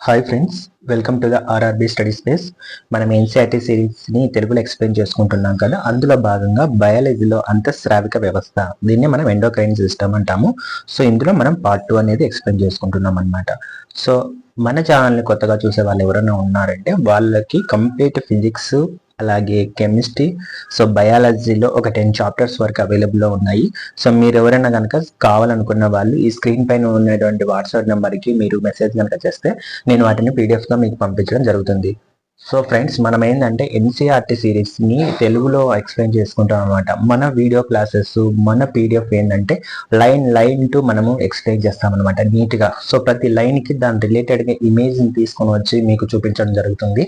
Hi friends, welcome to the RRB study space. మనం NCERT సిరీస్ని తెలుగులో explain చేసుకుంటున్నాం కదా. అందులో భాగంగా బయాలజీలో అంతఃస్రావిక వ్యవస్థ, దీన్ని మనం ఎండోక్రైన్ సిస్టమ్ అంటాము. సో ఇందులో మనం పార్ట్ 2 అనేది ఎక్స్ప్లెయిన్ చేసుకుంటున్నాం అనమాట. సో మన ఛానల్ని కొత్తగా చూసే వాళ్ళు ఎవరైనా ఉన్నారంటే వాళ్ళకి కంప్లీట్ ఫిజిక్స్ అలాగే కెమిస్ట్రీ, సో బయాలజీలో ఒక 10 చాప్టర్స్ వరకు అవైలబుల్లో ఉన్నాయి. సో మీరు ఎవరైనా కనుక కావాలనుకున్న వాళ్ళు ఈ స్క్రీన్ పైన ఉన్నటువంటి వాట్సాప్ నెంబర్కి మీరు మెసేజ్ కనుక చేస్తే నేను వాటిని పీడిఎఫ్గా మీకు పంపించడం జరుగుతుంది. సో ఫ్రెండ్స్, మనం ఏంటంటే ఎన్సీఆర్టీ సిరీస్ని తెలుగులో ఎక్స్ప్లెయిన్ చేసుకుంటాం అనమాట. మన వీడియో క్లాసెస్, మన పీడిఎఫ్ ఏంటంటే లైన్ టు మనము ఎక్స్ప్లెయిన్ చేస్తామన్నమాట నీట్గా. సో ప్రతి లైన్కి దాని రిలేటెడ్గా ఇమేజ్ని తీసుకొని వచ్చి మీకు చూపించడం జరుగుతుంది.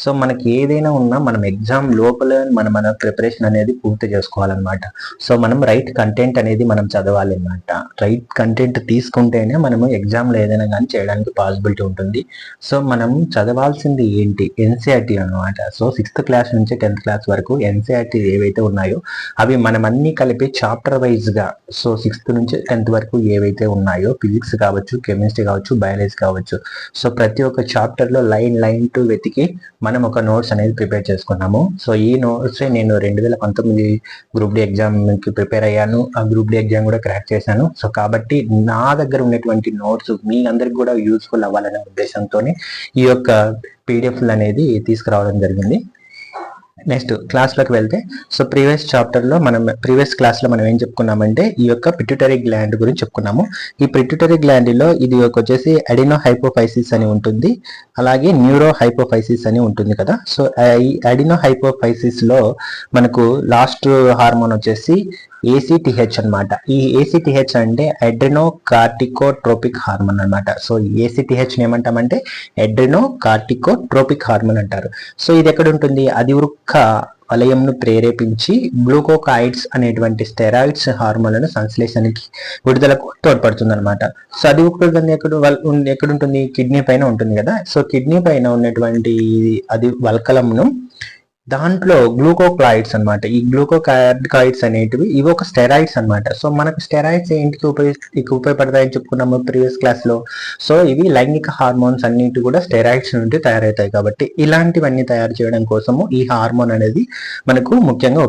సో మనకి ఏదైనా ఉన్నా మనం ఎగ్జామ్ లోపల మన ప్రిపరేషన్ అనేది పూర్తి చేసుకోవాలన్నమాట. సో మనం రైట్ కంటెంట్ అనేది మనం చదవాలి అనమాట. రైట్ కంటెంట్ తీసుకుంటేనే మనము ఎగ్జామ్లో ఏదైనా కానీ చేయడానికి పాసిబిలిటీ ఉంటుంది. సో మనం చదవాల్సింది ఏంటి, ఎన్సీఆర్టీ అనమాట. సో 6th క్లాస్ నుంచి 10th క్లాస్ వరకు ఎన్సీఆర్టీ ఏవైతే ఉన్నాయో అవి మనం అన్ని కలిపి చాప్టర్ వైజ్ గా, సో 6th నుంచి 10th వరకు ఏవైతే ఉన్నాయో ఫిజిక్స్ కావచ్చు, కెమిస్ట్రీ కావచ్చు, బయాలజీ కావచ్చు, సో ప్రతి ఒక్క చాప్టర్ లో లైన్ టు వెతికి మనం ఒక నోట్స్ అనేది ప్రిపేర్ చేసుకున్నాము. సో ఈ నోట్స్ నేను 2019 గ్రూప్ డి ఎగ్జామ్ కి ప్రిపేర్ అయ్యాను. ఆ గ్రూప్ డి ఎగ్జామ్ కూడా క్రాక్ చేశాను. సో కాబట్టి నా దగ్గర ఉన్నటువంటి నోట్స్ మీ అందరికి కూడా యూస్ఫుల్ అవ్వాలనే ఉద్దేశంతోనే ఈ యొక్క పీడిఎఫ్లు అనేది తీసుకురావడం జరిగింది. నెక్స్ట్ క్లాస్లోకి వెళ్తే, సో ప్రీవియస్ క్లాస్లో మనం ఏం చెప్పుకున్నామంటే ఈ యొక్క పిట్యూటరీ గ్లాండ్ గురించి చెప్పుకున్నాము. ఈ పిట్యూటరీ గ్లాండ్లో ఇది వచ్చేసి అడినో హైపోఫైసిస్ అని ఉంటుంది, అలాగే న్యూరో హైపోఫైసిస్ అని ఉంటుంది కదా. సో ఈ అడినో హైపోఫైసిస్ లో మనకు లాస్ట్ హార్మోన్ వచ్చేసి ఏసీటీహెచ్ అనమాట. ఈ ఏసీటీహెచ్ అంటే అడ్రినో కార్టికోట్రోపిక్ హార్మోన్ అనమాట. సో ఏసీటీహెచ్ ఏమంటామంటే అడ్రినో కార్టికోట్రోపిక్ హార్మోన్ అంటారు. సో ఇది ఎక్కడ ఉంటుంది, అది వృక్క వలయంను ప్రేరేపించి గ్లూకోకాయిడ్స్ అనేటువంటి స్టెరాయిడ్స్ హార్మోన్లను సంశ్లేషణకి విడుదలకు తోడ్పడుతుంది అనమాట. సో అది ఎక్కడ ఉంటుంది, కిడ్నీ పైన ఉంటుంది కదా. సో కిడ్నీ పైన ఉన్నటువంటి అది వల్కలంను, దాంట్లో గ్లూకోక్లాయిడ్స్ అనమాట. ఈ గ్లూకోకాయిడ్స్ అనేటివి ఇవి ఒక స్టెరాయిడ్స్ అనమాట. సో మనకు స్టెరాయిడ్స్ ఏంటికి ఉపయోగపడతాయని చెప్పుకున్నాము ప్రీవియస్ క్లాస్ లో. సో ఇవి లైంగిక హార్మోన్స్ అన్నిటి కూడా స్టెరాయిడ్స్ నుండి తయారవుతాయి. కాబట్టి ఇలాంటివన్నీ తయారు చేయడం కోసము ఈ హార్మోన్ అనేది మనకు ముఖ్యంగా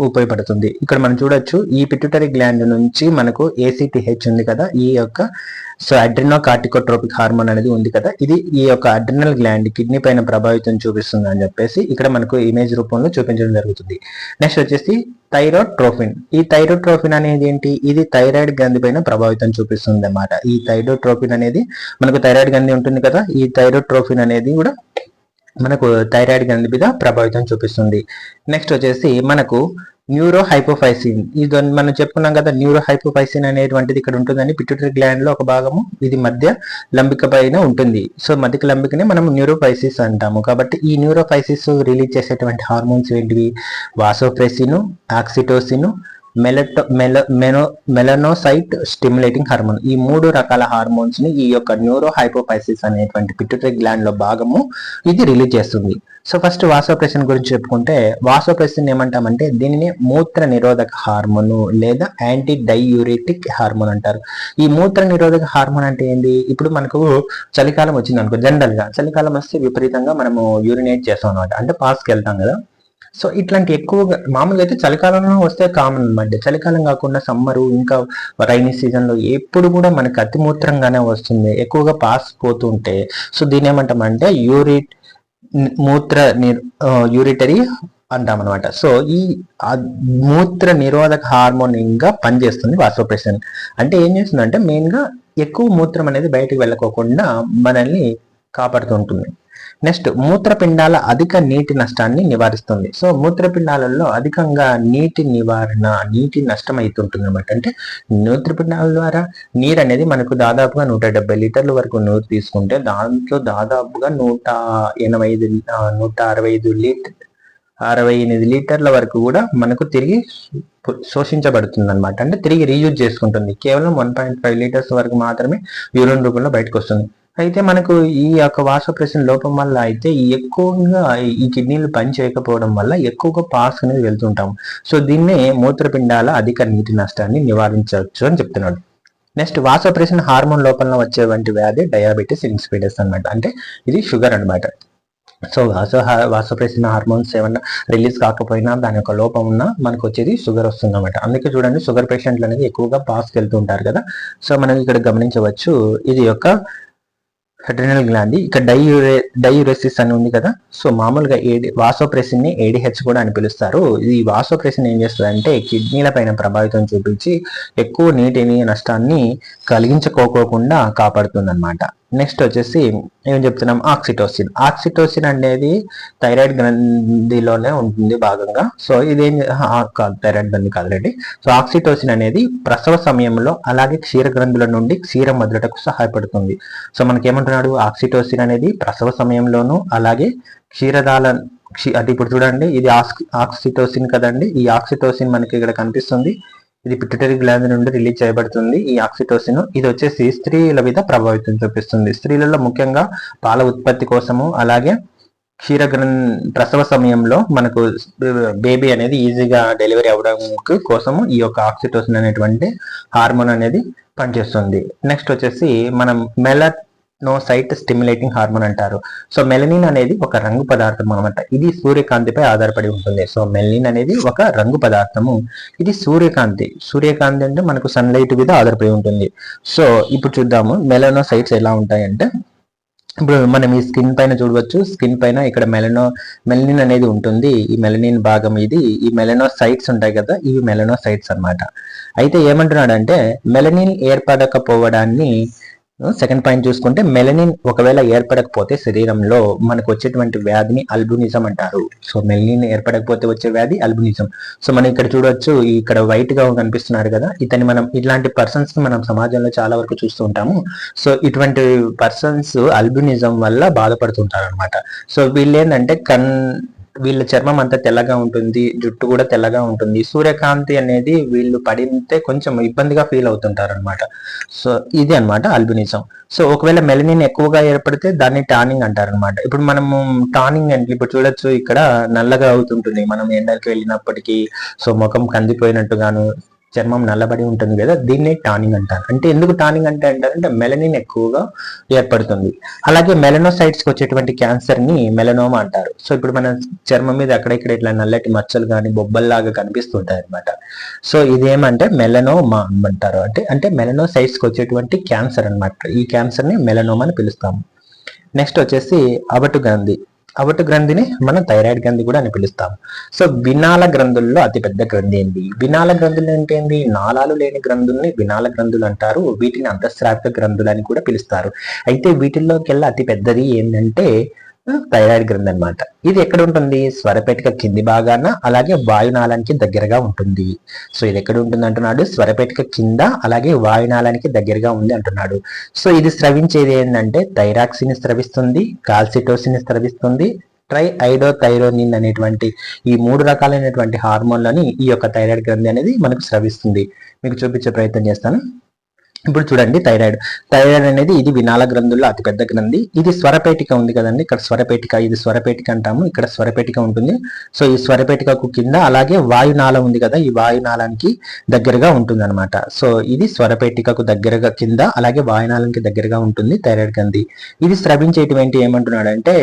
ఉపయోగపడుతుంది. ఇక్కడ మనం చూడొచ్చు, ఈ పిట్యూటరీ గ్లాండ్ నుంచి మనకు ఏసీటీహెచ్ ఉంది కదా, ఈ యొక్క సో అడ్రినో కార్టికోట్రోపిక్ హార్మోన్ అనేది ఉంది కదా, ఇది ఈ యొక్క అడ్రినల్ గ్లాండ్ కిడ్నీ పైన ప్రభావితం చూపిస్తుంది అని చెప్పేసి ఇక్కడ మనకు ఇమేజ్ రూపంలో చూపించడం జరుగుతుంది. నెక్స్ట్ వచ్చేసి థైరోట్రోఫిన్. ఈ థైరోట్రోఫిన్ అనేది ఏంటి, ఇది థైరాయిడ్ గ్రంథి పైన ప్రభావితం చూపిస్తుంది అన్నమాట. ఈ థైరోట్రోఫిన్ అనేది మనకు థైరాయిడ్ గ్రంథి ఉంటుంది కదా, ఈ థైరోట్రోఫిన్ అనేది కూడా మనకు థైరాయిడ్ గ్రంథి మీద ప్రభావితం చూపిస్తుంది. నెక్స్ట్ వచ్చేసి మనకు న్యూరో హైపోఫైసిన్. ఇది మనం చెప్పుకున్నాం కదా, న్యూరో హైపోఫైసిన్ అనేటువంటిది ఇక్కడ ఉంటుందని పిట్యూటరీ గ్లాండ్ లో ఒక భాగము, ఇది మధ్య లంబిక పైన ఉంటుంది. సో మధ్య లంబికనే మనం న్యూరోఫైసిస్ అంటాము. కాబట్టి ఈ న్యూరోఫైసిస్ రిలీజ్ చేసేటువంటి హార్మోన్స్ ఏంటివి, vasopressin, oxytocin, melanocyte stimulating hormone. ఈ 3 రకాల హార్మోన్స్ ని ఈ యొక్క న్యూరో హైపోఫైసిస్ అనేటువంటి పిట్యూటరీ గ్లాండ్ లో భాగము ఇది రిలీజ్ చేస్తుంది. సో ఫస్ట్ వాసోప్రెసిన్ గురించి చెప్పుకుంటే, వాసోప్రెసిన్ ఏమంటామంటే దీనిని మూత్ర నిరోధక హార్మోన్ లేదా యాంటీ డైయూరిటిక్ హార్మోన్ అంటారు. ఈ మూత్ర నిరోధక హార్మోన్ అంటే ఏంటి, ఇప్పుడు మనకు చలికాలం వచ్చింది అనుకో, జనరల్ గా చలికాలం వస్తే విపరీతంగా మనము యూరినేట్ చేస్తాం అనమాట, అంటే పాస్కి వెళ్తాం కదా. సో ఇట్లాంటి ఎక్కువగా మామూలుగా అయితే చలికాలంలో వస్తే కామన్ అనమాట. చలికాలం కాకుండా సమ్మరు, ఇంకా రైనీ సీజన్ లో ఎప్పుడు కూడా మనకి అతిమూత్రంగానే వస్తుంది, ఎక్కువగా పాస్ పోతుంటే. సో దీని ఏమంటామంటే యూరిటరీ అంటాం అనమాట. సో ఈ మూత్ర నిరోధక హార్మోన్ గా పనిచేస్తుంది వాసోప్రెసిన్. అంటే ఏం చేస్తుందంటే మెయిన్ గా ఎక్కువ మూత్రం అనేది బయటకు వెళ్ళకోకుండా మనల్ని కాపాడుతుంటుంది. నెక్స్ట్ మూత్రపిండాల అధిక నీటి నష్టాన్ని నివారిస్తుంది. సో మూత్రపిండాలలో అధికంగా నీటి నష్టం అవుతుంటుంది అనమాట. అంటే మూత్రపిండాల ద్వారా నీరు అనేది మనకు దాదాపుగా 170 లీటర్ల వరకు నీరు తీసుకుంటే దాంట్లో దాదాపుగా 168 లీటర్ల వరకు కూడా మనకు తిరిగి శోషించబడుతుంది అనమాట. అంటే తిరిగి రీయూజ్ చేసుకుంటుంది. కేవలం 1.5 లీటర్స్ వరకు మాత్రమే యూరిన్ రూపంలో బయటకు వస్తుంది. అయితే మనకు ఈ యొక్క వాసోప్రెసిన్ లోపం వల్ల అయితే ఎక్కువగా ఈ కిడ్నీలు పని చేయకపోవడం వల్ల ఎక్కువగా పాస్ అనేది వెళ్తుంటాం. సో దీన్నే మూత్రపిండాల అధిక నీటి నష్టాన్ని నివారించవచ్చు అని చెప్తున్నాడు. నెక్స్ట్ వాసోప్రెసిన్ హార్మోన్ లోపల వచ్చేటువంటి వ్యాధి డయాబెటీస్ ఇన్సిపిడస్ అనమాట, అంటే ఇది షుగర్ అనమాట. సో వాసోప్రెసిన్ హార్మోన్స్ ఏమన్నా రిలీజ్ కాకపోయినా దాని యొక్క లోపం ఉన్నా మనకు వచ్చేది షుగర్ వస్తుంది అనమాట. అందుకే చూడండి షుగర్ పేషెంట్లు అనేది ఎక్కువగా పాస్కి వెళ్తూ ఉంటారు కదా. సో మనం ఇక్కడ గమనించవచ్చు ఇది యొక్క అడ్రినల్ గ్లాండ్, ఇక్కడ డైయూరెసిస్ అని ఉంది కదా. సో మామూలుగా వాసోప్రెసిన్ ని ఏడిహెచ్ కూడా అని పిలుస్తారు. ఈ వాసోప్రెసిన్ ఏం చేస్తుంది అంటే కిడ్నీల పైన ప్రభావితం చూపించి ఎక్కువ నీటిని నష్టాన్ని కలిగించుకోకుండా కాపాడుతుంది అనమాట. నెక్స్ట్ వచ్చేసి ఏం చెప్తున్నాం, ఆక్సిటోసిన్ అనేది థైరాయిడ్ గ్రంథిలోనే ఉంటుంది భాగంగా. సో ఇదేం థైరాయిడ్ గ్రంథి కాదులేండి. సో ఆక్సిటోసిన్ అనేది ప్రసవ సమయంలో అలాగే క్షీర గ్రంథుల నుండి క్షీరం వదలటకు సహాయపడుతుంది. సో మనకేమంటున్నాడు, ఆక్సిటోసిన్ అనేది ప్రసవ సమయంలోను అలాగే క్షీరదాల అంటే ఇప్పుడు చూడండి ఇది ఆక్సిటోసిన్ కదండి. ఈ ఆక్సిటోసిన్ మనకి ఇక్కడ కనిపిస్తుంది. ఇది పిట్యూటరీ గ్లాండ్ నుండి రిలీజ్ చేయబడుతుంది ఈ ఆక్సిటోసిన్. ఇది వచ్చేసి స్త్రీల మీద ప్రభావితం చూపిస్తుంది. స్త్రీలలో ముఖ్యంగా పాల ఉత్పత్తి కోసము అలాగే ప్రసవ సమయంలో మనకు బేబీ అనేది ఈజీగా డెలివరీ అవ్వడం కోసము ఈ యొక్క ఆక్సిటోసిన్ అనేటువంటి హార్మోన్ అనేది పనిచేస్తుంది. నెక్స్ట్ వచ్చేసి మనం మెలనోసైట్ స్టిమ్యులేటింగ్ హార్మోన్ అంటారు. సో మెలనిన్ అనేది ఒక రంగు పదార్థం అనమాట. ఇది సూర్యకాంతిపై ఆధారపడి ఉంటుంది. సో మెలనిన్ అనేది ఒక రంగు పదార్థము. ఇది సూర్యకాంతి అంటే మనకు సన్లైట్ మీద ఆధారపడి ఉంటుంది. సో ఇప్పుడు చూద్దాము మెలనోసైట్స్ ఎలా ఉంటాయంటే, ఇప్పుడు మనం ఈ స్కిన్ పైన చూడవచ్చు. స్కిన్ పైన ఇక్కడ మెలనిన్ అనేది ఉంటుంది. ఈ మెలనిన్ భాగం ఇది. ఈ మెలనోసైట్స్ ఉంటాయి కదా, ఇవి మెలనోసైట్స్ అన్నమాట. అయితే ఏమంటున్నాడంటే మెలనిన్ ఏర్పడకపోవడాన్ని సెకండ్ పాయింట్ చూసుకుంటే, మెలనిన్ ఒకవేళ ఏర్పడకపోతే శరీరంలో మనకు వచ్చేటువంటి వ్యాధిని అల్బినిజం అంటారు. సో మెలనిన్ ఏర్పడకపోతే వచ్చే వ్యాధి అల్బినిజం. సో మనం ఇక్కడ చూడొచ్చు, ఇక్కడ వైట్ గా కనిపిస్తున్నారు కదా, మనం ఇట్లాంటి పర్సన్స్ ని మనం సమాజంలో చాలా వరకు చూస్తూ ఉంటాము. సో ఇటువంటి పర్సన్స్ అల్బినిజం వల్ల బాధపడుతుంటారు అనమాట. సో వీళ్ళు ఏంటంటే వీళ్ళ చర్మం అంతా తెల్లగా ఉంటుంది, జుట్టు కూడా తెల్లగా ఉంటుంది. సూర్యకాంతి అనేది వీళ్ళు పడితే కొంచెం ఇబ్బందిగా ఫీల్ అవుతుంటారు అనమాట. సో ఇది అనమాట అల్బినిజం. సో ఒకవేళ మెలనిన్ ఎక్కువగా ఏర్పడితే దాన్ని టానింగ్ అంటారు అనమాట. ఇప్పుడు మనము టానింగ్ అంటే ఇప్పుడు చూడొచ్చు, ఇక్కడ నల్లగా అవుతుంటుంది మనం ఎండకి వెళ్ళినప్పటికీ. సో ముఖం కందిపోయినట్టుగాను చర్మం నల్లబడి ఉంటుంది కదా, దీన్నే టానింగ్ అంటారు. అంటే ఎందుకు టానింగ్ అంటారంటే మెలనిన్ ఎక్కువగా ఏర్పడుతుంది. అలాగే మెలనోసైట్స్కి వచ్చేటువంటి క్యాన్సర్ ని మెలనోమా అంటారు. సో ఇప్పుడు మన చర్మం మీద అక్కడెక్కడ ఇట్లా నల్లటి మచ్చలు కానీ బొబ్బల్లాగా కనిపిస్తుంటాయి అనమాట. సో ఇదేమంటే మెలనోమా అంటారు. అంటే మెలనోసైట్స్కి వచ్చేటువంటి క్యాన్సర్ అనమాట. ఈ క్యాన్సర్ ని మెలనోమా అని పిలుస్తాము. నెక్స్ట్ వచ్చేసి అబటు గ్రంథిని మనం థైరాయిడ్ గ్రంథి కూడా అని పిలుస్తాం. సో వినాల గ్రంథుల్లో అతిపెద్ద గ్రంథి ఏంటి? వినాల గ్రంథులు ఏంటి? నాళాలు లేని గ్రంథుల్ని వినాల గ్రంథులు అంటారు. వీటిని అంతఃస్రావిక గ్రంథులు అని కూడా పిలుస్తారు. అయితే వీటిల్లోకెల్లా అతి పెద్దది ఏంటంటే థైరాయిడ్ గ్రంథి అనమాట. ఇది ఎక్కడ ఉంటుంది? స్వరపేటిక కింది భాగాన అలాగే వాయునాళానికి దగ్గరగా ఉంటుంది. సో ఇది ఎక్కడ ఉంటుంది అంటున్నాడు? స్వరపేటిక కింద అలాగే వాయునాళానికి దగ్గరగా ఉంది అంటున్నాడు. సో ఇది స్రవించేది ఏంటంటే థైరాక్సిన్ స్రవిస్తుంది, కాల్సిటోసిన్ స్రవిస్తుంది, ట్రైఐడోథైరోనిన్ అనేటువంటి ఈ 3 రకాలైనటువంటి హార్మోన్లని ఈ యొక్క థైరాయిడ్ గ్రంథి అనేది మనకు స్రవిస్తుంది. మీకు చూపించే ప్రయత్నం చేస్తాను. ఇప్పుడు చూడండి, థైరాయిడ్ అనేది ఇది వినాల గ్రంథుల్లో అతిపెద్ద గ్రంథి. ఇది స్వరపేటిక ఉంది కదండి, ఇక్కడ స్వరపేటిక, ఇది స్వరపేటిక అంటాము. ఇక్కడ స్వరపేటిక ఉంటుంది. సో ఈ స్వరపేటికకు కింద అలాగే వాయునాళం ఉంది కదా, ఈ వాయునాళానికి దగ్గరగా ఉంటుంది అనమాట. సో ఇది స్వరపేటికకు దగ్గరగా కింద అలాగే వాయునాళానికి దగ్గరగా ఉంటుంది థైరాయిడ్ గ్రంథి. ఇది స్రవించేటువంటి ఏమంటున్నాడంటే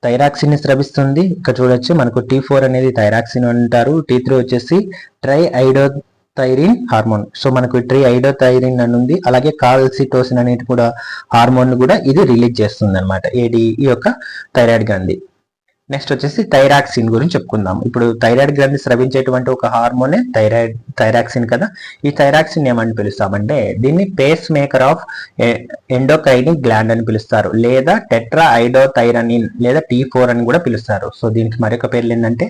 థైరాక్సిన్ స్రవిస్తుంది. ఇక్కడ చూడొచ్చు మనకు T4 అనేది థైరాక్సిన్ అంటారు. T3 వచ్చేసి ట్రైఐడోథైరిన్ హార్మోన్. సో మనకు ట్రైఐడోథైరిన్ అని ఉంది. అలాగే కాల్సిటోసిన్ అనేది కూడా హార్మోన్ కూడా ఇది రిలీజ్ చేస్తుంది అనమాట ఈ యొక్క థైరాయిడ్ గ్రంథి. నెక్స్ట్ వచ్చేసి థైరాక్సిన్ గురించి చెప్పుకుందాం. ఇప్పుడు థైరాయిడ్ గ్రంథి స్రవించేటువంటి ఒక హార్మోనే థైరాక్సిన్ కదా. ఈ థైరాక్సిన్ ఏమని పిలుస్తామంటే దీన్ని పేస్ మేకర్ ఆఫ్ ఎండోక్రైనిక్ గ్లాండ్ అని పిలుస్తారు, లేదా టెట్రాఐడోథైరనిన్ లేదా T4 అని కూడా పిలుస్తారు. సో దీనికి మరొక పేర్లు ఏంటంటే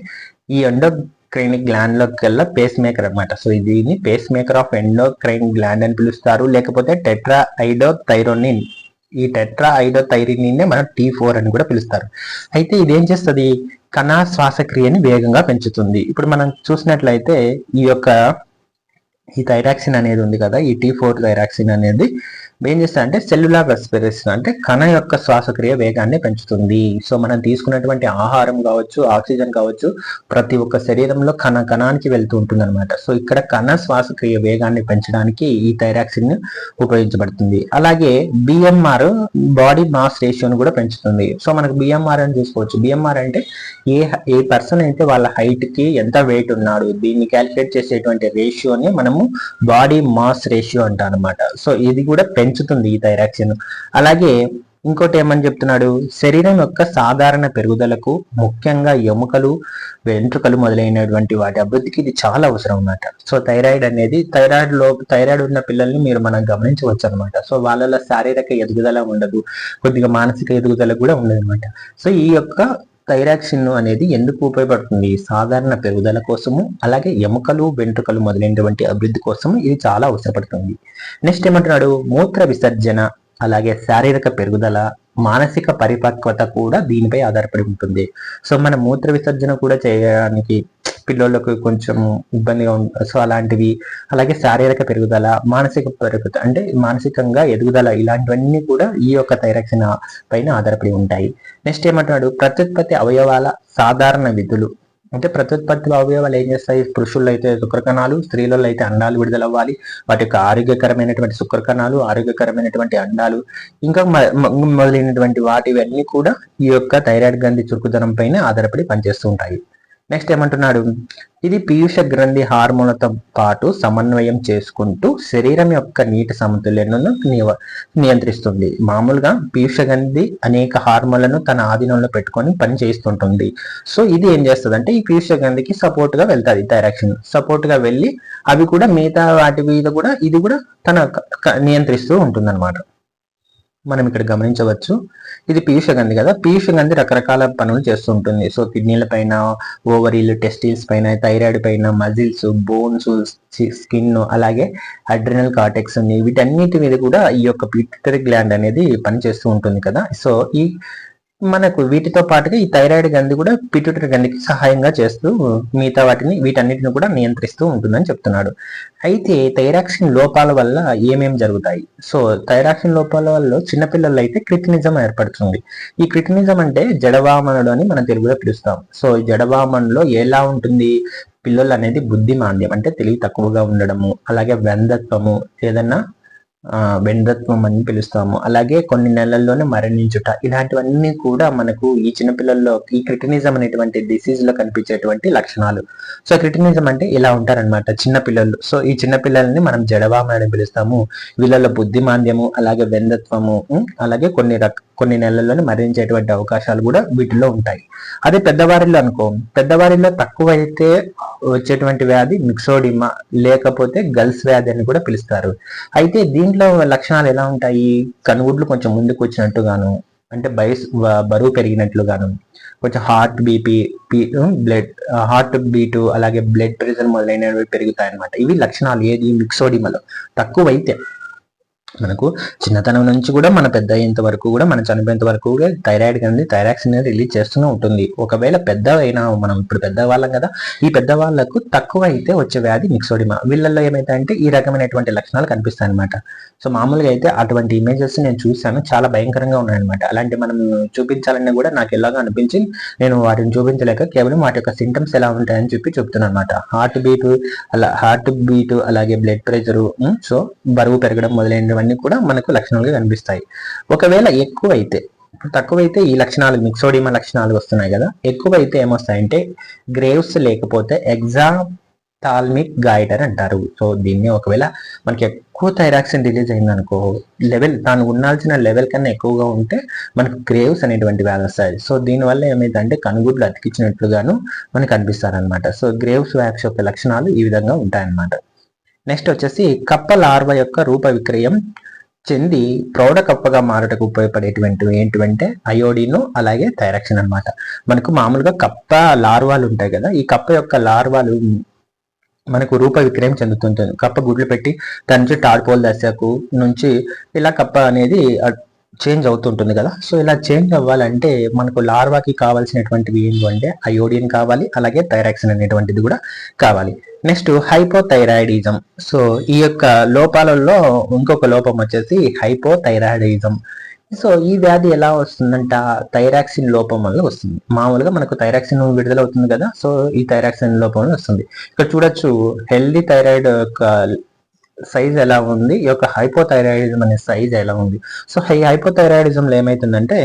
ఈ ఎండోక్రైనిక్ గ్లాండ్ లోకి వెళ్ళా పేస్ మేకర్ అనమాట. సో దీన్ని pacemaker of endocrine gland అని పిలుస్తారు, లేకపోతే టెట్రాఐడోథైరోనిన్. ఈ టెట్రాఐడోథైరిన్ మనం T4 అని కూడా పిలుస్తారు. అయితే ఇది ఏం చేస్తుంది? కణ శ్వాసక్రియని వేగంగా పెంచుతుంది. ఇప్పుడు మనం చూసినట్లయితే ఈ థైరాక్సిన్ అనేది ఉంది కదా, ఈ T4 థైరాక్సిన్ అనేది ఏం చేస్తారంటే సెల్యులార్ రెస్పిరేషన్ అంటే కణ యొక్క శ్వాసక్రియ వేగాన్ని పెంచుతుంది. సో మనం తీసుకున్నటువంటి ఆహారం కావచ్చు, ఆక్సిజన్ కావచ్చు, ప్రతి ఒక్క శరీరంలో కణానికి వెళ్తూ ఉంటుంది అనమాట. సో ఇక్కడ కణ శ్వాసక్రియ వేగాన్ని పెంచడానికి ఈ థైరాక్సిన్ ఉపయోగించబడుతుంది. అలాగే బిఎంఆర్ బాడీ మాస్ రేషియోను కూడా పెంచుతుంది. సో మనకు బిఎంఆర్ అని చూసుకోవచ్చు. బిఎంఆర్ అంటే ఏ పర్సన్ అయితే వాళ్ళ హైట్ కి ఎంత వెయిట్ ఉన్నాడు దీన్ని క్యాలిక్యులేట్ చేసేటువంటి రేషియోని మనము బాడీ మాస్ రేషియో అంటాం అనమాట. సో ఇది కూడా పెంచుతుంది ఈ థైరాక్సిన్. అలాగే ఇంకోటి ఏమని చెప్తున్నాడు, శరీరం యొక్క సాధారణ పెరుగుదలకు, ముఖ్యంగా ఎముకలు, వెంట్రుకలు మొదలైనటువంటి వాటి అభివృద్ధికి ఇది చాలా అవసరం అన్నమాట. సో థైరాయిడ్ అనేది థైరాయిడ్ ఉన్న పిల్లల్ని మనం గమనించవచ్చు అనమాట. సో వాళ్ళలో శారీరక ఎదుగుదల ఉండదు, కొద్దిగా మానసిక ఎదుగుదల కూడా ఉండదు అనమాట. సో ఈ యొక్క థైరాక్సిన్ అనేది ఎందుకు ఉపయోగపడుతుంది, సాధారణ పెరుగుదల కోసము, అలాగే ఎముకలు, వెంట్రుకలు మొదలైనటువంటి అభివృద్ధి కోసము ఇది చాలా అవసరపడుతుంది. నెక్స్ట్ ఏమంటున్నాడు, మూత్ర విసర్జన, అలాగే శారీరక పెరుగుదల, మానసిక పరిపక్వత కూడా దీనిపై ఆధారపడి ఉంటుంది. సో మన మూత్ర విసర్జన కూడా చేయడానికి పిల్లలకు కొంచెం ఇబ్బందిగా ఉంటుంది. సో అలాంటివి, అలాగే శారీరక పెరుగుదల, మానసిక పెరుగుదల అంటే మానసికంగా ఎదుగుదల, ఇలాంటివన్నీ కూడా ఈ యొక్క థైరాక్సిన్ పైన ఆధారపడి ఉంటాయి. నెక్స్ట్ ఏమంటున్నాడు, ప్రత్యుత్పత్తి అవయవాల సాధారణ విధులు. అంటే ప్రత్యుత్పత్తి అవయవాలు ఏం చేస్తాయి, పురుషుల్లో అయితే శుక్రకణాలు, స్త్రీలలో అయితే అండాలు విడుదలవ్వాలి. వాటి యొక్క ఆరోగ్యకరమైనటువంటి శుక్రకణాలు, ఆరోగ్యకరమైనటువంటి అండాలు, ఇంకా మొదలైనటువంటి వాటివన్నీ కూడా ఈ యొక్క థైరాయిడ్ గ్రంథి చురుకుదనం పైన ఆధారపడి పనిచేస్తూ ఉంటాయి. నెక్స్ట్ ఏమంటున్నాడు, ఇది పీయూష గ్రంథి హార్మోన్లతో పాటు సమన్వయం చేసుకుంటూ శరీరం యొక్క నీటి సమతుల్యతను నియంత్రిస్తుంది. మామూలుగా పీయూష గ్రంథి అనేక హార్మోన్లను తన ఆధీనంలో పెట్టుకొని పని చేస్తుంటుంది. సో ఇది ఏం చేస్తుంది అంటే ఈ పీయూష గ్రంథికి సపోర్ట్ గా వెళ్తాది, థైరాక్సిన్ సపోర్ట్ గా వెళ్ళి అవి కూడా మిగతా వాటి మీద కూడా ఇది కూడా తన నియంత్రిస్తూ ఉంటుంది అనమాట. మనం ఇక్కడ గమనించవచ్చు, ఇది పీయూష గ్రంథి కదా, పీయూష గ్రంథి రకరకాల పనులు చేస్తూ ఉంటుంది. సో కిడ్నీల పైన, ఓవరీలు, టెస్టిల్స్ పైన, థైరాయిడ్ పైన, మజిల్స్, బోన్స్, స్కిన్, అలాగే అడ్రినల్ కార్టెక్స్ వీటన్నిటి మీద కూడా ఈ యొక్క పిట్యూటరీ గ్లాండ్ అనేది పనిచేస్తూ ఉంటుంది కదా. సో ఈ మనకు వీటితో పాటుగా ఈ థైరాయిడ్ గ్రంథి కూడా పిట్యూటరీ గ్రంథికి సహాయంగా చేస్తూ మిగతా వీటన్నిటిని కూడా నియంత్రిస్తూ ఉంటుందని చెప్తున్నాడు. అయితే థైరాక్సిన్ లోపాల వల్ల ఏమేమి జరుగుతాయి, సో థైరాక్సిన్ లోపాల వల్ల చిన్నపిల్లల్లో అయితే క్రిటినిజం ఏర్పడుతుంది. ఈ క్రిటినిజం అంటే జడవామనుడు అని మనం తెలుగులో పిలుస్తాం. సో జడవామనులో ఎలా ఉంటుంది, పిల్లలు అనేది బుద్ధిమాంద్యం అంటే తెలివి తక్కువగా ఉండడము, అలాగే వెంధత్వము, ఏదన్నా వెండ్రత్వం అని పిలుస్తాము, అలాగే కొన్ని నెలల్లోనే మరణించుట, ఇలాంటివన్నీ కూడా మనకు ఈ చిన్నపిల్లల్లో ఈ క్రిటినిజం అనేటువంటి డిసీజ్ లో కనిపించేటువంటి లక్షణాలు. సో క్రిటినిజం అంటే ఇలా ఉంటారనమాట చిన్నపిల్లలు. సో ఈ చిన్నపిల్లల్ని మనం జడవామని అని పిలుస్తాము. వీళ్ళలో బుద్ధిమాంద్యము, అలాగే వెంధత్వము, అలాగే కొన్ని నెలల్లోనే మరణించేటువంటి అవకాశాలు కూడా వీటిలో ఉంటాయి. అదే పెద్దవారిలో అనుకో, పెద్దవారిలో తక్కువ అయితే వచ్చేటువంటి వ్యాధి మిక్సోడిమా, లేకపోతే గల్స్ వ్యాధి అని కూడా పిలుస్తారు. అయితే దీంట్లో లక్షణాలు ఎలా ఉంటాయి, కనుగుడ్లు కొంచెం ముందుకు వచ్చినట్టుగాను, అంటే బరువు పెరిగినట్లుగాను, కొంచెం హార్ట్ బీటు, అలాగే బ్లడ్ ప్రెషర్ మొదలైనవి పెరుగుతాయి అన్నమాట. ఇవి లక్షణాలు ఏది మిక్సోడిమాలో తక్కువైతే. మనకు చిన్నతనం నుంచి కూడా మన పెద్ద అయ్యేంత వరకు కూడా, మనం చనిపోయేంత వరకు కూడా థైరాయిడ్ కానీ థైరాక్సిన్ రిలీజ్ చేస్తూనే ఉంటుంది. ఒకవేళ పెద్ద అయినా, మనం ఇప్పుడు పెద్దవాళ్ళం కదా, ఈ పెద్దవాళ్ళకు తక్కువ అయితే వచ్చే వ్యాధి మిక్సోడిమా. వీళ్ళల్లో ఏమైతే ఈ రకమైనటువంటి లక్షణాలు కనిపిస్తాయి అనమాట. సో మామూలుగా అయితే అటువంటి ఇమేజెస్ నేను చూశాను, చాలా భయంకరంగా ఉన్నాయన్నమాట. అలాంటి మనం చూపించాలన్నా కూడా నాకు ఎలాగో అనిపించి నేను వాటిని చూపించలేక కేవలం వాటి యొక్క సింటమ్స్ ఎలా ఉంటాయని చెప్తున్నాను అనమాట. హార్ట్ బీట్, అలాగే బ్లడ్ ప్రెషరు, సో బరువు పెరగడం మొదలైనవన్నీ కూడా మనకు లక్షణాలుగా కనిపిస్తాయి. ఒకవేళ ఎక్కువైతే, తక్కువైతే ఈ లక్షణాలు మిక్సోడిమా లక్షణాలు వస్తున్నాయి కదా, ఎక్కువైతే ఏమొస్తాయంటే గ్రేవ్స్, లేకపోతే ఎగ్జాథాల్మిక్ గాయిటర్ అంటారు. సో దీన్ని ఒకవేళ మనకి ఎక్కువ థైరాక్సిన్ రిలీజ్ అయిందనుకో, తాను ఉండాల్సిన లెవెల్ కన్నా ఎక్కువగా ఉంటే మనకు గ్రేవ్స్ అనేటువంటి వ్యాధి వస్తాయి. సో దీనివల్ల ఏమైందంటే కనుగుడ్లు అతికించినట్లుగాను మనకు కనిపిస్తారనమాట. సో గ్రేవ్స్ వ్యాక్స్ యొక్క లక్షణాలు ఈ విధంగా ఉంటాయన్నమాట. నెక్స్ట్ వచ్చేసి కప్ప లార్వా యొక్క రూప విక్రయం చెంది ప్రౌఢ కప్పగా మారటకు ఉపయోగపడేటువంటి ఏంటంటే అయోడిన్, అలాగే థైరాక్సిన్ అనమాట. మనకు మామూలుగా కప్ప లార్వాలు ఉంటాయి కదా, ఈ కప్ప యొక్క లార్వాలు మనకు రూప విక్రయం చెందుతుంటుంది. కప్ప గుడ్లు పెట్టి దాని నుంచి టాడ్పోల్ దశకు నుంచి ఇలా కప్ప అనేది చేంజ్ అవుతుంటుంది కదా. సో ఇలా చేంజ్ అవ్వాలంటే మనకు లార్వాకి కావాల్సినటువంటివి ఏంటంటే అయోడిన్ కావాలి, అలాగే థైరాక్సిన్ అనేటువంటిది కూడా కావాలి. Next hypothyroidism. సో ఈ యొక్క లోపాలలో ఇంకొక లోపం వచ్చేసి హైపోథైరాయిడిజం. సో ఈ వ్యాధి ఎలా వస్తుందంట, థైరాక్సిన్ లోపం వల్ల వస్తుంది. మామూలుగా మనకు థైరాక్సిన్ విడుదల అవుతుంది కదా, సో ఈ థైరాక్సిన్ లోపం వల్ల వస్తుంది. ఇక్కడ చూడొచ్చు హెల్దీ థైరాయిడ్ యొక్క సైజ్ ఎలా ఉంది, ఈ యొక్క హైపోథైరాయిడిజం అనే సైజ్ ఎలా ఉంది. సో ఈ హైపోథైరాయిడిజంలో ఏమైతుందంటే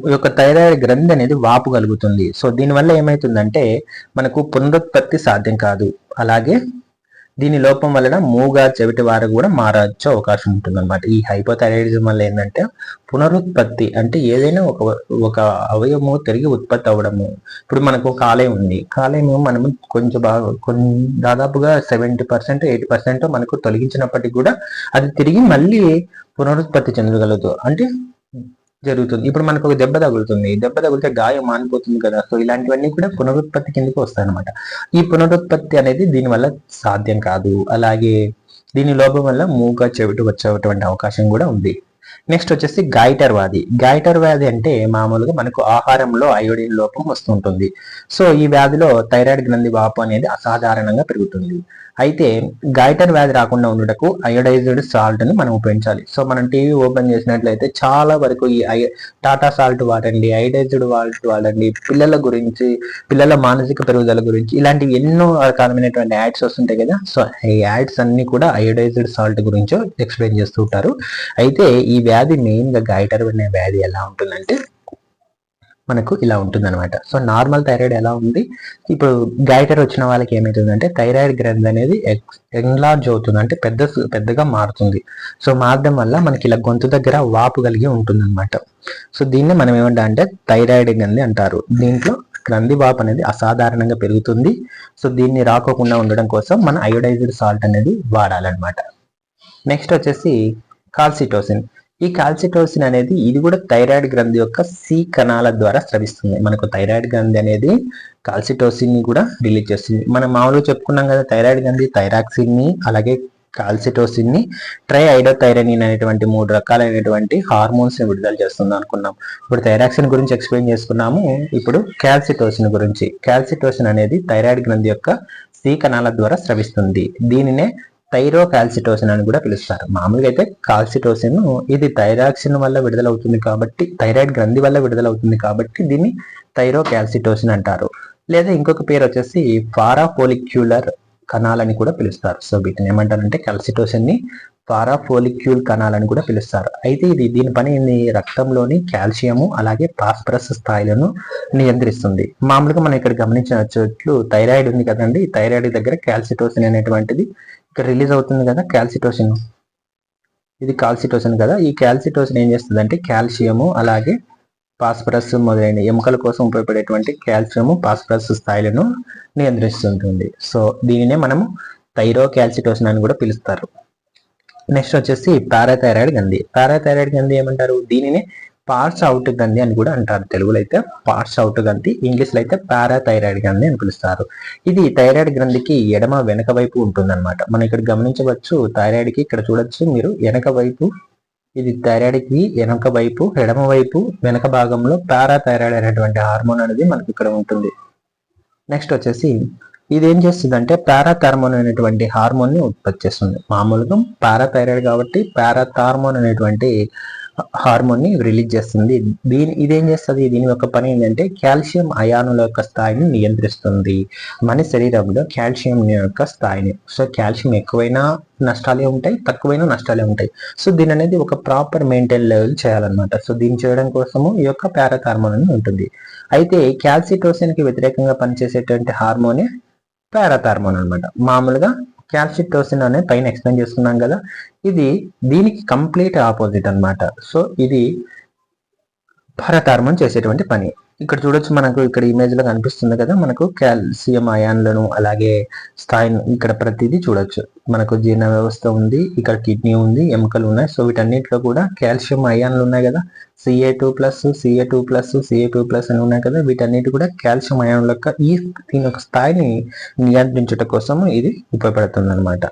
ఈ యొక్క థైరాయిడ్ గ్రంథి అనేది వాపు కలుగుతుంది. సో దీనివల్ల ఏమైతుందంటే మనకు పునరుత్పత్తి సాధ్యం కాదు. అలాగే దీని లోపం వలన మూగా చెవిటి వారు కూడా మారచ్చు అవకాశం ఉంటుంది అనమాట. ఈ హైపోథైరాయిడిజం వల్ల ఏంటంటే పునరుత్పత్తి అంటే ఏదైనా ఒక అవయవము తిరిగి ఉత్పత్తి అవ్వడము. ఇప్పుడు మనకు కాలేయం ఉంది, కాలేయం మనము కొంచెం బాగా దాదాపుగా 70% 80% మనకు తొలగించినప్పటికీ కూడా అది తిరిగి మళ్ళీ పునరుత్పత్తి చెందగలదు అంటే జరుగుతుంది. ఇప్పుడు మనకు ఒక దెబ్బ తగులుతుంది, దెబ్బ తగిలితే గాయం మానిపోతుంది కదా. సో ఇలాంటివన్నీ కూడా పునరుత్పత్తి కిందకి వస్తాయి అనమాట. ఈ పునరుత్పత్తి అనేది దీనివల్ల సాధ్యం కాదు. అలాగే దీని లోపం వల్ల మూగ చెవిటి వచ్చేటువంటి అవకాశం కూడా ఉంది. నెక్స్ట్ వచ్చేసి గాయిటర్ వ్యాధి. గాయిటర్ వ్యాధి అంటే మామూలుగా మనకు ఆహారంలో అయోడిన్ లోపం వస్తుంటుంది. సో ఈ వ్యాధిలో థైరాయిడ్ గ్రంథి వాపు అనేది అసాధారణంగా పెరుగుతుంది. అయితే గాయిటర్ వ్యాధి రాకుండా ఉండటకు అయోడైజ్డ్ సాల్ట్ ని మనం ఉపయోగించాలి. సో మనం టీవీ ఓపెన్ చేసినట్లయితే చాలా వరకు ఈ టాటా సాల్ట్ వాడండి, అయోడైజ్డ్ సాల్ట్ వాడండి, పిల్లల గురించి, పిల్లల మానసిక పెరుగుదల గురించి ఇలాంటివి ఎన్నో రకాలైనటువంటి యాడ్స్ వస్తుంటాయి కదా. సో ఈ యాడ్స్ అన్ని కూడా అయోడైజ్డ్ సాల్ట్ గురించి ఎక్స్ప్లెయిన్ చేస్తూ ఉంటారు. అయితే ఈ వ్యాధి మెయిన్ గా గాయిటర్ అనే వ్యాధి ఎలా ఉంటుందంటే మనకు ఇలా ఉంటుంది అనమాట. సో నార్మల్ థైరాయిడ్ ఎలా ఉంది, ఇప్పుడు గైటర్ వచ్చిన వాళ్ళకి ఏమవుతుందంటే థైరాయిడ్ గ్రంథి అనేది ఎంలార్జ్ అవుతుంది, అంటే పెద్దగా మారుతుంది. సో మారడం వల్ల మనకి ఇలా గొంతు దగ్గర వాపు కలిగి ఉంటుంది అనమాట. సో దీన్ని మనం ఏమంటా అంటే థైరాయిడ్ గ్రంథి అంటారు. దీంట్లో గ్రంథి వాపు అనేది అసాధారణంగా పెరుగుతుంది. సో దీన్ని రాకోకుండా ఉండడం కోసం మన అయోడైజ్డ్ సాల్ట్ అనేది వాడాలన్నమాట. నెక్స్ట్ వచ్చేసి కాల్సిటోసిన్. ఈ కాల్సిటోసిన్ అనేది ఇది కూడా థైరాయిడ్ గ్రంథి యొక్క సి కణాల ద్వారా స్రవిస్తుంది. మనకు థైరాయిడ్ గ్రంథి అనేది కాల్సిటోసిన్ ని కూడా రిలీజ్ చేస్తుంది. మనం మామూలుగా చెప్పుకున్నాం కదా, థైరాయిడ్ గ్రంథి థైరాక్సిన్ ని అలాగే కాల్సిటోసిన్ ని ట్రైఐడోథైరనిన్ అనేటువంటి 3 రకాలైనటువంటి హార్మోన్స్ ని విడుదల చేస్తుంది అనుకున్నాం. ఇప్పుడు థైరాక్సిన్ గురించి ఎక్స్ప్లెయిన్ చేసుకున్నాము. ఇప్పుడు కాల్సిటోసిన్ గురించి. కాల్సిటోసిన్ అనేది థైరాయిడ్ గ్రంథి యొక్క సి కణాల ద్వారా స్రవిస్తుంది. దీనినే థైరోకాల్సిటోసిన్ అని కూడా పిలుస్తారు. మామూలుగా అయితే కాల్సిటోసిన్ ఇది థైరాక్సిన్ వల్ల విడుదలవుతుంది కాబట్టి, థైరాయిడ్ గ్రంథి వల్ల విడుదలవుతుంది కాబట్టి దీన్ని థైరోకాల్సిటోసిన్ అంటారు. లేదా ఇంకొక పేరు వచ్చేసి పారాఫోలిక్యులర్ కణాలని కూడా పిలుస్తారు. సో వీటిని ఏమంటారంటే కాల్సిటోసిన్ ని పారాఫోలిక్యూల్ కణాలని కూడా పిలుస్తారు. అయితే దీని పని రక్తంలోని కాల్షియము అలాగే ఫాస్ఫరస్ స్థాయిలను నియంత్రిస్తుంది. మామూలుగా మనం ఇక్కడ గమనించవచ్చు, థైరాయిడ్ ఉంది కదండి, థైరాయిడ్ దగ్గర కాల్సిటోసిన్ అనేటువంటిది ఇక్కడ రిలీజ్ అవుతుంది కదా. కాల్సిటోసిన్, ఇది కాల్సిటోసిన్ కదా. ఈ కాల్సిటోసిన్ ఏం చేస్తుంది అంటే కాల్షియము అలాగే ఫాస్ఫరస్ మొదలైన ఎముకల కోసం ఉపయోగపడేటువంటి కాల్షియము ఫాస్ఫరస్ స్థాయిలను నియంత్రిస్తుంటుంది. సో దీనినే మనము థైరోకాల్సిటోసిన్ అని కూడా పిలుస్తారు. నెక్స్ట్ వచ్చేసి పారాథైరాయిడ్ గ్రంథి. పారాథైరాయిడ్ గ్రంథి ఏమంటారు, దీనిని పార్ట్స్ అవుట్ గ్రంథి అని కూడా అంటారు. తెలుగులో అయితే పార్ట్స్ అవుట్ గ్రంథి, ఇంగ్లీష్ లో అయితే పారాథైరాయిడ్ గ్రంథి అని పిలుస్తారు. ఇది థైరాయిడ్ గ్రంథికి ఎడమ వెనక వైపు ఉంటుంది అనమాట. మనం ఇక్కడ గమనించవచ్చు, థైరాయిడ్ కి ఇక్కడ చూడొచ్చు మీరు వెనక వైపు, ఇది థైరాయిడ్ కి వెనక వైపు, ఎడమ వైపు వెనక భాగంలో పారాథైరాయిడ్ అనేటువంటి హార్మోన్ అనేది మనకి ఇక్కడ ఉంటుంది. నెక్స్ట్ వచ్చేసి ఇది ఏం చేస్తుంది అంటే పారాథార్మోన్ అనేటువంటి హార్మోన్ ని ఉత్పత్తి చేస్తుంది. మామూలుగా పారాథైరాయిడ్ కాబట్టి పారాథార్మోన్ అనేటువంటి హార్మోన్ ని రిలీజ్ చేస్తుంది. ఇదేం చేస్తుంది, దీని యొక్క పని ఏంటంటే కాల్షియం అయానుల యొక్క స్థాయిని నియంత్రిస్తుంది మన శరీరంలో కాల్షియం యొక్క స్థాయిని. సో కాల్షియం ఎక్కువైనా నష్టాలే ఉంటాయి, తక్కువైనా నష్టాలే ఉంటాయి. సో దీని అనేది ఒక ప్రాపర్ మెయింటైన్ లెవెల్ చేయాలన్నమాట. సో దీన్ని చేయడం కోసము ఈ యొక్క పారాథార్మోన్ అని ఉంటుంది. అయితే కాల్సిటోసిన్ కి వ్యతిరేకంగా పనిచేసేటువంటి హార్మోనే పారాథార్మోన్ అనమాట. మామూలుగా కాల్సిటోసిన్ అనే పైన ఎక్స్ప్లెయిన్ చేసుకున్నాం కదా, ఇది దీనికి కంప్లీట్ ఆపోజిట్ అనమాట. సో ఇది పారాథార్మోన్ చేసేటువంటి పని. ఇక్కడ చూడొచ్చు, మనకు ఇక్కడ ఇమేజ్ లో కనిపిస్తుంది కదా, మనకు కాల్షియం అయాన్లను అలాగే స్థాయిని ఇక్కడ ప్రతిదీ చూడొచ్చు. మనకు జీర్ణ వ్యవస్థ ఉంది, ఇక్కడ కిడ్నీ ఉంది, ఎముకలు ఉన్నాయి. సో వీటన్నిటిలో కూడా కాల్షియం అయాన్లు ఉన్నాయి కదా, Ca2+, Ca2+, Ca2+ అని ఉన్నాయి కదా. వీటన్నిటి కూడా కాల్షియం అయాన్ల యొక్క దీని యొక్క స్థాయిని నియంత్రించడం కోసం ఇది ఉపయోగపడుతుంది అనమాట.